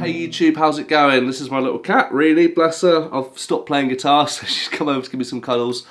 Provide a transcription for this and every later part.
Hey YouTube, how's it going? This is my little cat, really, bless her. I've stopped playing guitar, so she's come over to give me some cuddles.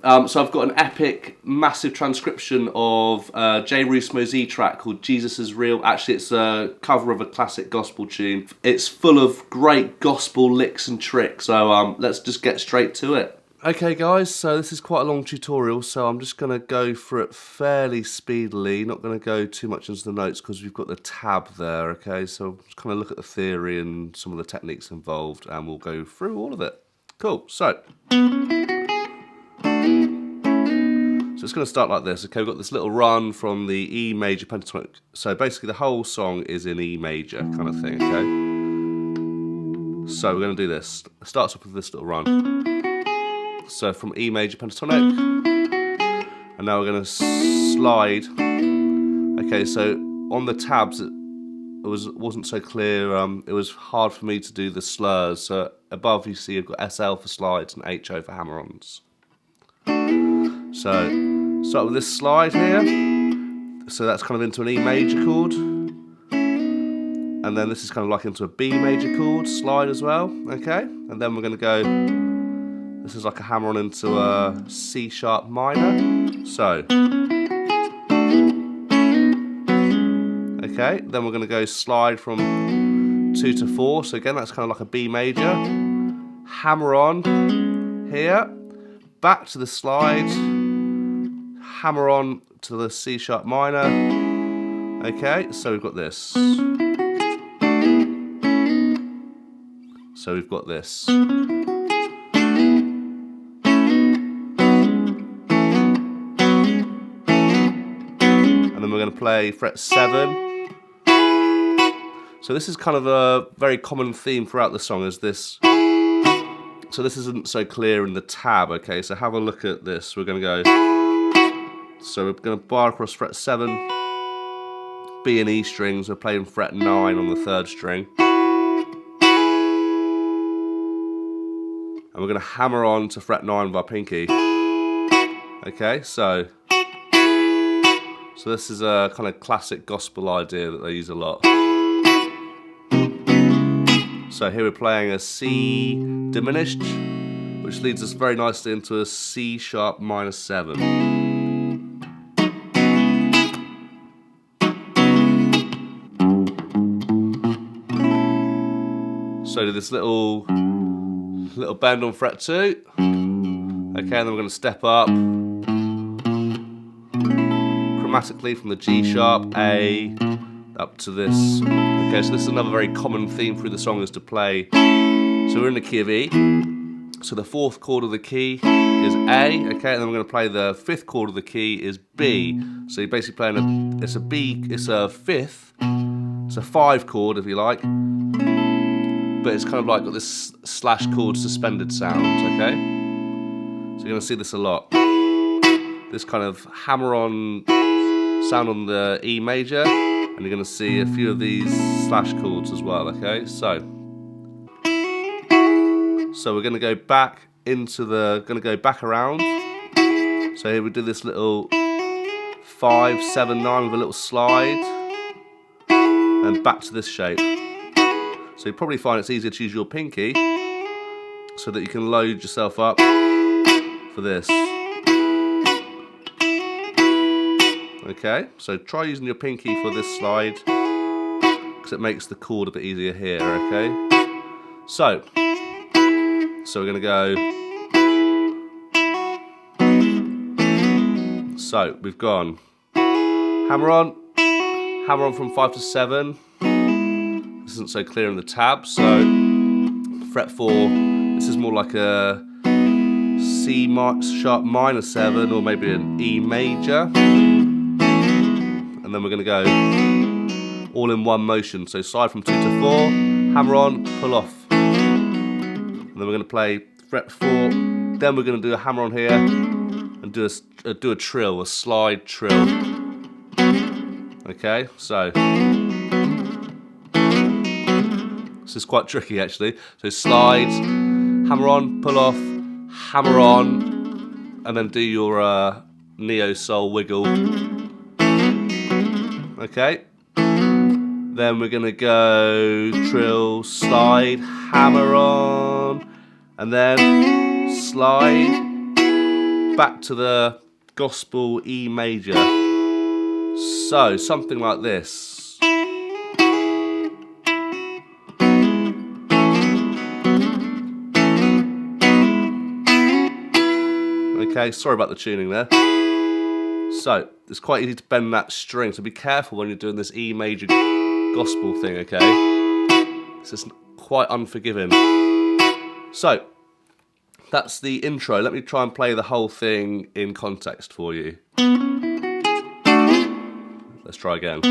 So I've got an epic, massive transcription of a Jairus Mozee track called Jesus is Real. Actually, it's a cover of a classic gospel tune. It's full of great gospel licks and tricks, so let's just get straight to it. Okay guys, so this is quite a long tutorial, so I'm just going to go through it fairly speedily, not going to go too much into the notes because we've got the tab there, okay? So just kind of look at the theory and some of the techniques involved and we'll go through all of it. Cool, so it's going to start like this, okay? We've got this little run from the E major pentatonic, so basically the whole song is in E major kind of thing, okay? So we're going to do this. It starts off with this little run. So from E major pentatonic, and now we're going to slide. Okay, so on the tabs it wasn't so clear. It was hard for me to do the slurs. So above you see I've got SL for slides and HO for hammer-ons. So start with this slide here. So that's kind of into an E major chord, and then this is kind of like into a B major chord slide as well. Okay, and then we're going to go. This is like a hammer-on into a C sharp minor. So, okay, then we're going to go slide from 2 to 4. So again, that's kind of like a B major. Hammer-on here, back to the slide, hammer-on to the C sharp minor. Okay, so we've got this. So we've got this. And then we're going to play fret 7. So this is kind of a very common theme throughout the song, is this. So this isn't so clear in the tab, okay? So have a look at this. We're going to go. So we're going to bar across fret 7, B and E strings. We're playing fret 9 on the 3rd string. And we're going to hammer on to fret 9 with our pinky. Okay, so this is a kind of classic gospel idea that they use a lot. So here we're playing a C diminished, which leads us very nicely into a C sharp minor 7. So do this little bend on fret 2. Okay, and then we're going to step up chromatically from the G sharp, A, up to this. Okay, so this is another very common theme through the song, is to play. So we're in the key of E. So the 4th chord of the key is A, okay, and then we're going to play the 5th chord of the key is B. So you're basically playing it's a B, it's a 5th, it's a 5 chord if you like, but it's kind of like got this slash chord suspended sound, okay? So you're going to see this a lot. This kind of hammer-on sound on the E major, and you're going to see a few of these slash chords as well, okay? So we're going to go back into going to go back around. So here we do this little 5, 7, 9 with a little slide, and back to this shape. So you probably find it's easier to use your pinky so that you can load yourself up for this. Okay, so try using your pinky for this slide because it makes the chord a bit easier here, okay? So we're going to go. So we've gone hammer on from 5 to 7. This isn't so clear in the tab, so fret 4, this is more like a C sharp minor 7 or maybe an E major. And then we're going to go all in one motion. So slide from 2 to 4, hammer on, pull off. And then we're going to play fret 4. Then we're going to do a hammer on here and do a trill, a slide trill. Okay, so this is quite tricky actually. So slide, hammer on, pull off, hammer on, and then do your neo soul wiggle. Okay, Then we're gonna go trill, slide, hammer on, and then slide back to the gospel E major. So something like this. Okay, sorry about the tuning there. So it's quite easy to bend that string, so be careful when you're doing this E major gospel thing, okay? It's just quite unforgiving. So that's the intro. Let me try and play the whole thing in context for you. Let's try again.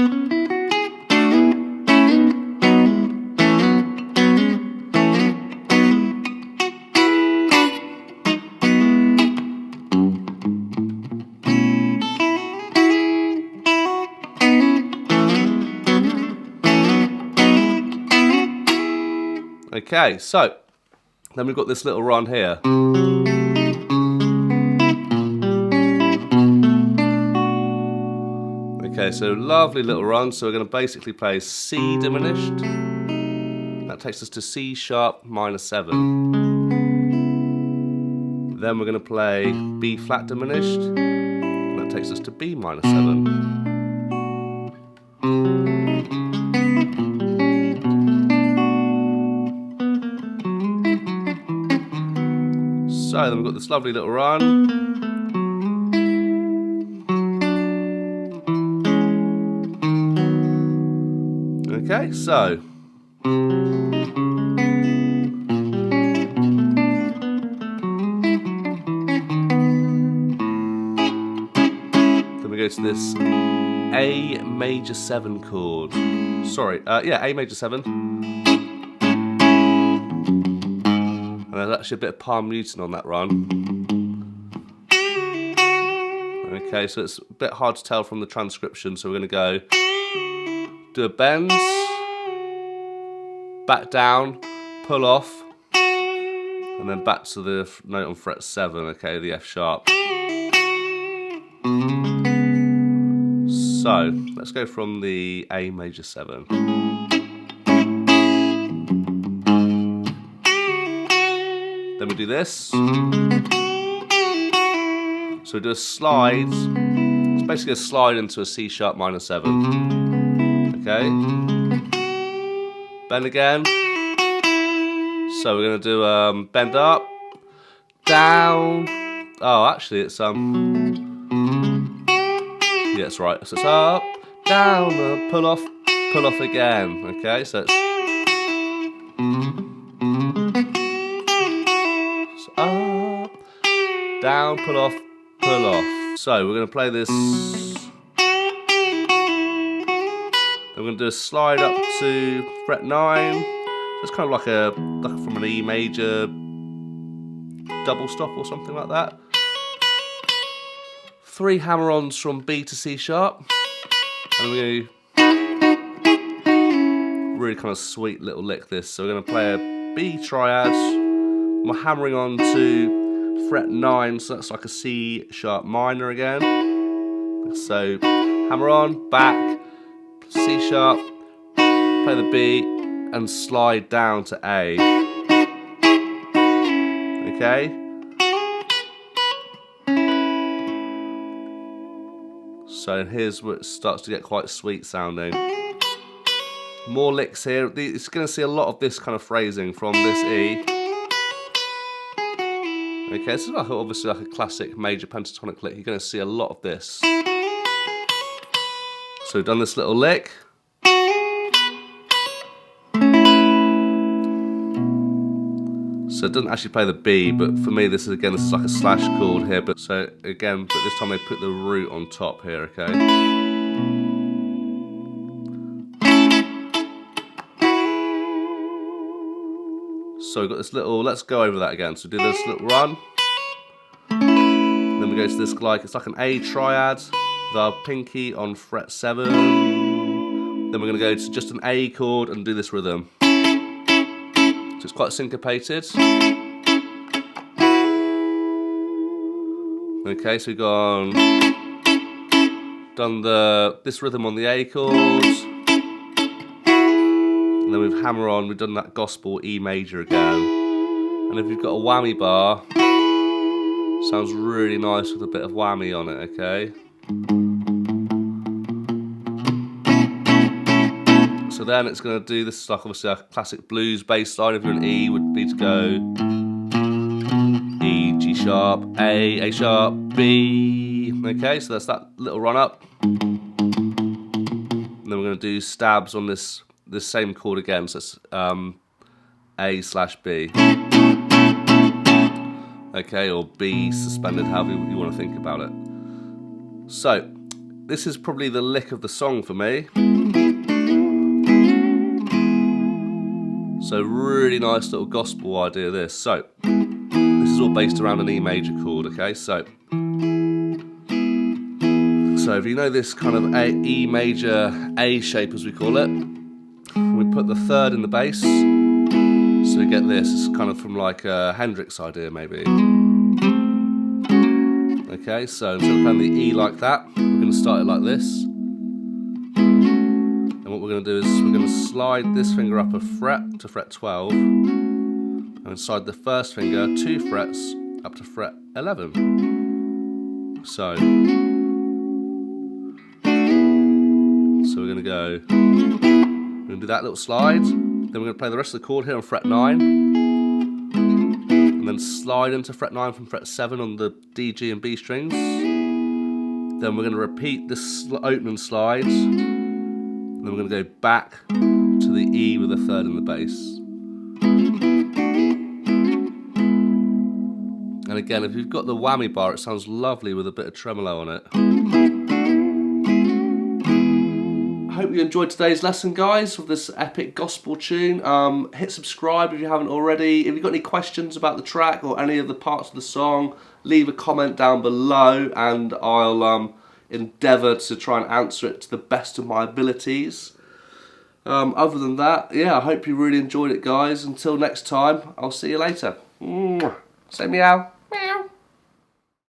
Okay, so then we've got this little run here. Okay, so lovely little run. So we're going to basically play C diminished. That takes us to C sharp minor 7. Then we're going to play B flat diminished. And that takes us to B minor 7. So then we've got this lovely little run. Okay, so then we go to this A major 7 chord. Sorry, yeah, A major 7. And there's actually a bit of palm muting on that run. Okay, so it's a bit hard to tell from the transcription, so we're going to go do a bend, back down, pull off, and then back to the note on fret 7, okay, the F sharp. So let's go from the A major 7. Then we do this. So we do a slide. It's basically a slide into a C sharp minor 7. Okay. Bend again. So we're going to do bend up, down. Oh, actually it's yeah, it's right. So it's up, down, pull off again. Okay, so it's up, down, pull off. So we're going to play this. Then we're going to do a slide up to fret 9. It's kind of like from an E major double stop or something like that. 3 hammer-ons from B to C sharp. And we're going to really kind of sweet little lick this. So we're going to play a B triad. We're hammering on to fret 9, so that's like a C sharp minor again. So hammer on, back, C sharp, play the B, and slide down to A. Okay? So here's where it starts to get quite sweet sounding. More licks here. It's going to see a lot of this kind of phrasing from this E. Okay, this is like obviously like a classic major pentatonic lick. You're going to see a lot of this. So we've done this little lick. So it doesn't actually play the B, but for me this is like a slash chord here. But so again, but this time they put the root on top here, okay? So we've got this little, let's go over that again. So do this little run. Then we go to this it's like an A triad, with our pinky on fret 7. Then we're gonna go to just an A chord and do this rhythm. So it's quite syncopated. Okay, so we've done this rhythm on the A chords. then we've hammer on, we've done that gospel E major again. And if you've got a whammy bar, sounds really nice with a bit of whammy on it, okay? So then it's going to do, this is like obviously a classic blues bass line. If you're an E, would be to go E, G sharp, A sharp, B. Okay, so that's that little run up. And then we're going to do stabs on this same chord again, so it's A/B. Okay, or B suspended, however you want to think about it. So, this is probably the lick of the song for me. So really nice little gospel idea this. So, this is all based around an E major chord, okay? So if you know this kind of E major A shape as we call it, we put the third in the bass. So we get this, it's kind of from like a Hendrix idea maybe. Okay, so instead of playing the E like that, we're going to start it like this. And what we're going to do is we're going to slide this finger up a fret to fret 12, and slide the first finger 2 frets up to fret 11. So we're going to go, we're going to do that little slide, then we're going to play the rest of the chord here on fret 9, and then slide into fret 9 from fret 7 on the D, G and B strings. Then we're going to repeat this opening slide, and then we're going to go back to the E with a third in the bass. And again, if you've got the whammy bar, it sounds lovely with a bit of tremolo on it. I hope you enjoyed today's lesson, guys, with this epic gospel tune. Hit subscribe if you haven't already. If you've got any questions about the track or any of the parts of the song, leave a comment down below and I'll endeavour to try and answer it to the best of my abilities. Other than that, yeah, I hope you really enjoyed it, guys. Until next time, I'll see you later. Say meow.